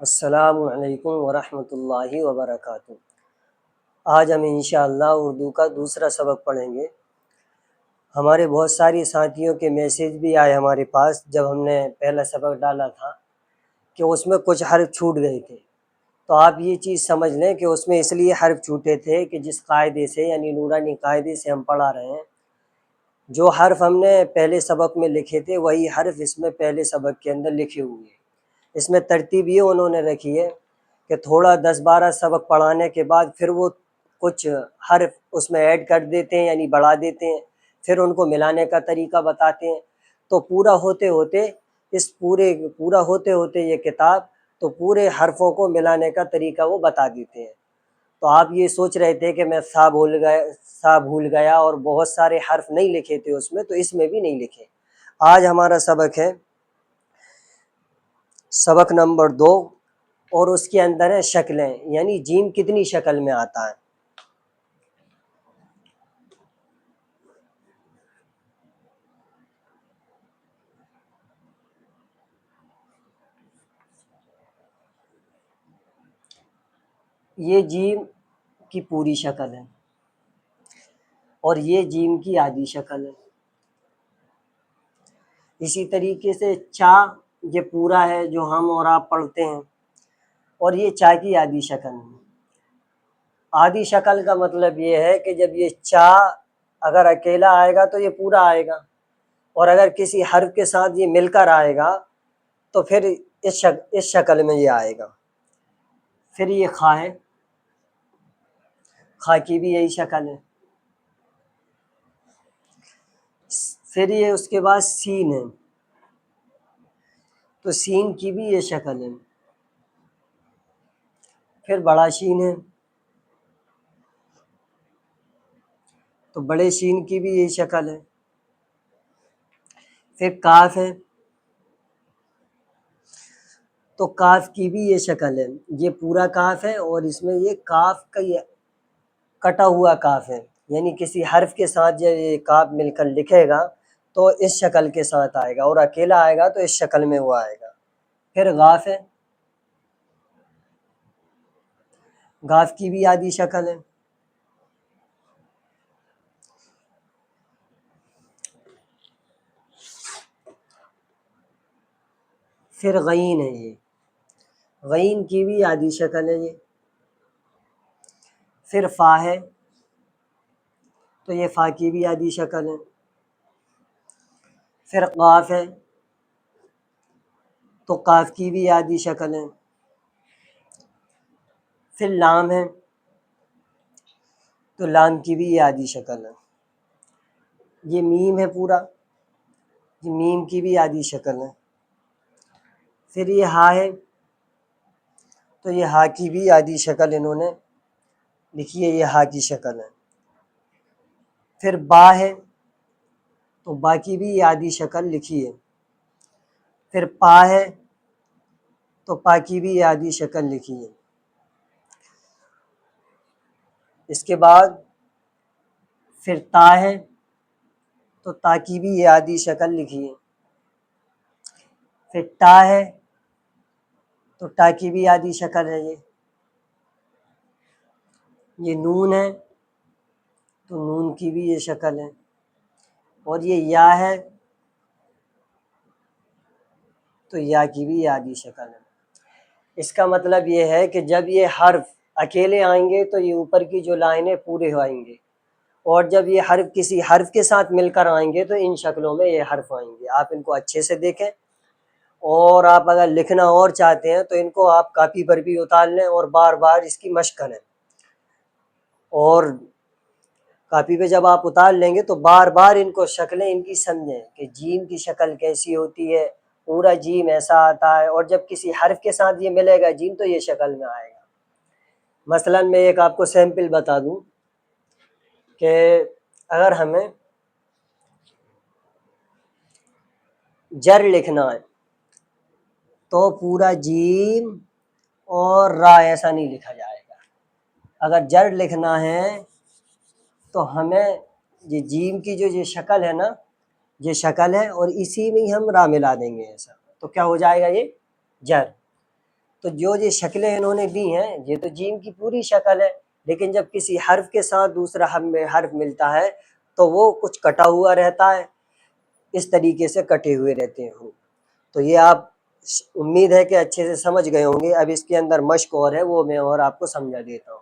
अस्सलामु अलैकुम वरहमतुल्लाहि वबरकातुहू। आज हम इंशाअल्लाह उर्दू का दूसरा सबक पढ़ेंगे। हमारे बहुत सारी साथियों के मैसेज भी आए हमारे पास जब हमने पहला सबक डाला था कि उसमें कुछ हर्फ छूट गए थे। तो आप ये चीज़ समझ लें कि उसमें इसलिए हर्फ छूटे थे कि जिस कायदे से यानी नूरानी कायदे से हम पढ़ा रहे हैं, जो हर्फ हमने पहले सबक में लिखे थे वही हर्फ इसमें पहले सबक के अंदर लिखे हुए हैं। इसमें तरतीब ये उन्होंने रखी है कि थोड़ा 10-12 सबक पढ़ाने के बाद फिर वो कुछ हर्फ उसमें ऐड कर देते हैं यानी बढ़ा देते हैं, फिर उनको मिलाने का तरीका बताते हैं। तो पूरा होते होते ये किताब तो पूरे हर्फ़ों को मिलाने का तरीका वो बता देते हैं। तो आप ये सोच रहे थे कि मैं सा भूल गया और बहुत सारे हर्फ नहीं लिखे थे उसमें, तो इसमें भी नहीं लिखे। आज हमारा सबक है सबक नंबर 2 और उसके अंदर है शक्लें, यानी जीम कितनी शक्ल में आता है। ये जीम की पूरी शक्ल है और ये जीम की आधी शक्ल है। इसी तरीके से चा ये पूरा है जो हम और आप पढ़ते हैं, और ये चा की आधी शक्ल है। आधी शक्ल का मतलब ये है कि जब ये चा अगर अकेला आएगा तो ये पूरा आएगा, और अगर किसी हर्फ के साथ ये मिलकर आएगा तो फिर इस शक्ल में ये आएगा। फिर ये खा है, खा की भी यही शक्ल है। फिर ये उसके बाद सीन है, तो सीन की भी ये शक्ल है। फिर बड़ा शीन है, तो बड़े शीन की भी यही शक्ल है। फिर काफ है, तो काफ की भी ये शक्ल है। ये पूरा काफ है और इसमें ये काफ का ये कटा हुआ काफ है, यानी किसी हर्फ के साथ जब ये काफ मिलकर लिखेगा तो इस शक्ल के साथ आएगा, और अकेला आएगा तो इस शक्ल में वो आएगा। फिर गाफ है, गाफ की भी आधी शक्ल है। फिर गईन है, ये गईन की भी आधी शक्ल है ये। फिर फा है, तो ये फा की भी आधी शक्ल है। फिर काफ है, तो काफ की भी आधी शक्ल है। फिर लाम है, तो लाम की भी आधी शक्ल है। ये मीम है पूरा, ये मीम की भी आधी शक्ल है। फिर ये हा है, तो ये हा की भी आधी शक्ल इन्होंने लिखी है, ये हा की शक्ल है। फिर बा है, तो बा की भी आधी शक्ल लिखी है। फिर पा है, तो पा की भी आधी शक्ल लिखी है। इसके बाद फिर ता है, तो ता की भी ये आधी शक्ल लिखी है। फिर टा है, तो टा की भी आधी शक्ल है ये नून है, तो नून की भी ये शक्ल है। और ये या है, तो या की भी आधी शक्ल है। इसका मतलब ये है कि जब ये हर्फ अकेले आएंगे तो ये ऊपर की जो लाइनें पूरे आएंगे, और जब ये हर्फ किसी हर्फ के साथ मिलकर आएंगे तो इन शक्लों में ये हर्फ आएंगे। आप इनको अच्छे से देखें, और आप अगर लिखना और चाहते हैं तो इनको आप कापी पर भी उतार लें और बार बार इसकी मशक करें। और कापी पे जब आप उतार लेंगे तो बार बार इनको शक्लें इनकी समझें कि जीम की शक्ल कैसी होती है, पूरा जीम ऐसा आता है, और जब किसी हर्फ के साथ ये मिलेगा जीम तो ये शक्ल में आएगा। मसलन मैं एक आपको सैंपल बता दूं कि अगर हमें जर लिखना है तो पूरा जीम और रा ऐसा नहीं लिखा जाएगा। अगर जर लिखना है तो हमें ये जीम की जो ये शक्ल है ना, ये शक्ल है, और इसी में ही हम रा मिला देंगे ऐसा, तो क्या हो जाएगा ये जर। तो जो ये शक्लें इन्होंने दी हैं, ये तो जीम की पूरी शक्ल है, लेकिन जब किसी हर्फ के साथ दूसरा हर्फ मिलता है तो वो कुछ कटा हुआ रहता है, इस तरीके से कटे हुए रहते हैं। तो ये आप उम्मीद है कि अच्छे से समझ गए होंगे। अब इसके अंदर मश्क और है, वो मैं और आपको समझा देता हूँ।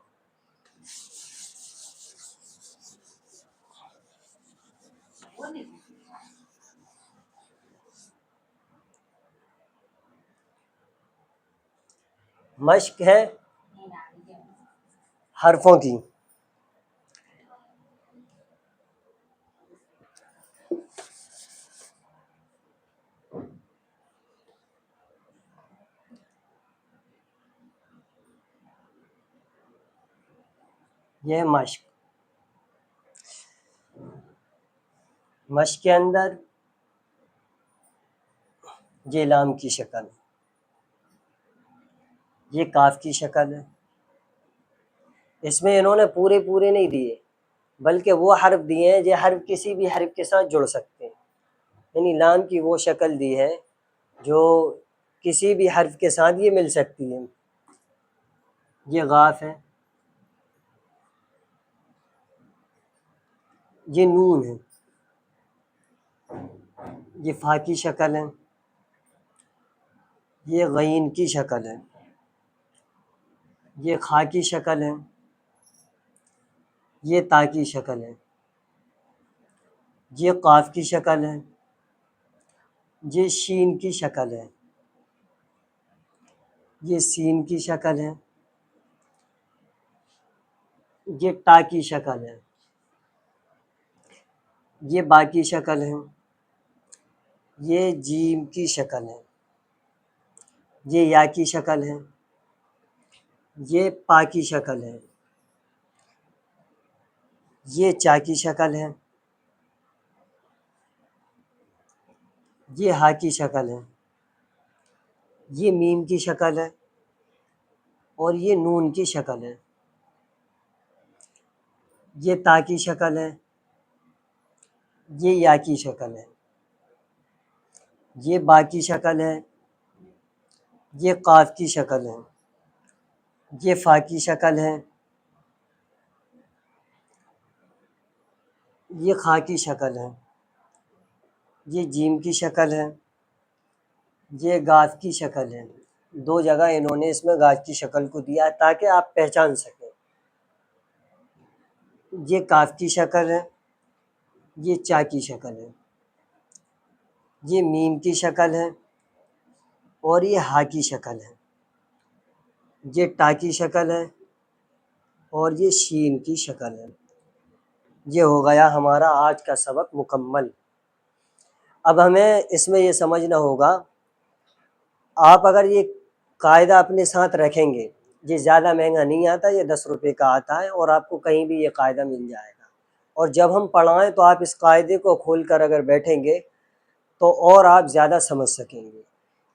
मश्क है हरफों की। ये है मश्क। मश्क के अंदर ये लाम की शक्ल, ये काफ की शक्ल है। इसमें इन्होंने पूरे पूरे नहीं दिए, बल्कि वो हर्फ दिए हैं, ये हर्फ किसी भी हर्फ के साथ जुड़ सकते हैं। यानी लाम की वो शक्ल दी है जो किसी भी हर्फ के साथ ये मिल सकती है। ये गाफ है, ये नून है, ये फा की शक्ल है, ये गईन की शक्ल है, ये खा की शक्ल है, ये ता की शक्ल है, ये काफ की शक्ल है, ये शीन की शक्ल है, ये सीन की शक्ल है, ये टा की शक्ल है, ये बा की शक्ल है, ये जीम की शक्ल है, ये या की शक्ल है, ये पा की शक्ल है, ये चा की शक्ल है, ये हा की शक्ल है, ये मीम की शक्ल है, और ये नून की शक्ल है। ये ता की शक्ल है, ये या की शक्ल है, ये बा की शक्ल है, ये काफ की शक्ल है, ये फा की शक्ल है, ये खा की शक्ल है, ये जीम की शक्ल है, ये गाफ की शक्ल है। दो जगह इन्होंने इसमें गाफ की शक्ल को दिया है ताकि आप पहचान सकें। ये काफ की शक्ल है, ये चा की शक्ल है, ये मीम की शक्ल है, और ये हा की शक्ल है, ये टा की शक्ल है, और ये शीन की शक्ल है। ये हो गया हमारा आज का सबक मुकम्मल। अब हमें इसमें ये समझना होगा, आप अगर ये कायदा अपने साथ रखेंगे, ये ज़्यादा महंगा नहीं आता, ये 10 रुपये का आता है और आपको कहीं भी ये कायदा मिल जाएगा। और जब हम पढ़ाएं तो आप इस कायदे को खोल कर अगर बैठेंगे तो और आप ज़्यादा समझ सकेंगे।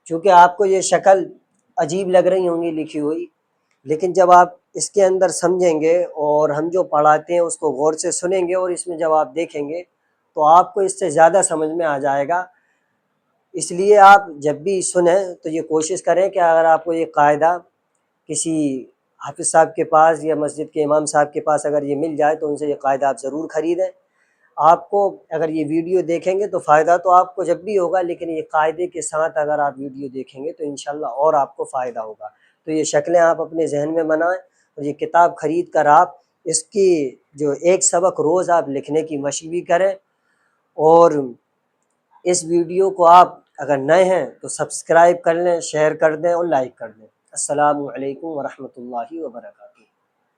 क्योंकि आपको ये शक्ल अजीब लग रही होंगी लिखी हुई, लेकिन जब आप इसके अंदर समझेंगे और हम जो पढ़ाते हैं उसको गौर से सुनेंगे और इसमें जब आप देखेंगे तो आपको इससे ज़्यादा समझ में आ जाएगा। इसलिए आप जब भी सुने तो ये कोशिश करें कि अगर आपको ये कायदा किसी हाफिज़ साहब के पास या मस्जिद के इमाम साहब के पास अगर ये मिल जाए तो उनसे ये कायदा आप ज़रूर ख़रीदें। आपको अगर ये वीडियो देखेंगे तो फ़ायदा तो आपको जब भी होगा, लेकिन ये कायदे के साथ अगर आप वीडियो देखेंगे तो इंशाल्लाह और आपको फ़ायदा होगा। तो ये शक्लें आप अपने जहन में बनाएं और ये किताब ख़रीद कर आप इसकी जो एक सबक रोज़ आप लिखने की मशक़ भी करें। और इस वीडियो को आप अगर नए हैं तो सब्सक्राइब कर लें, शेयर कर दें और लाइक कर दें। अस्सलामु अलैकुम व रहमतुल्लाहि व बरकातहू।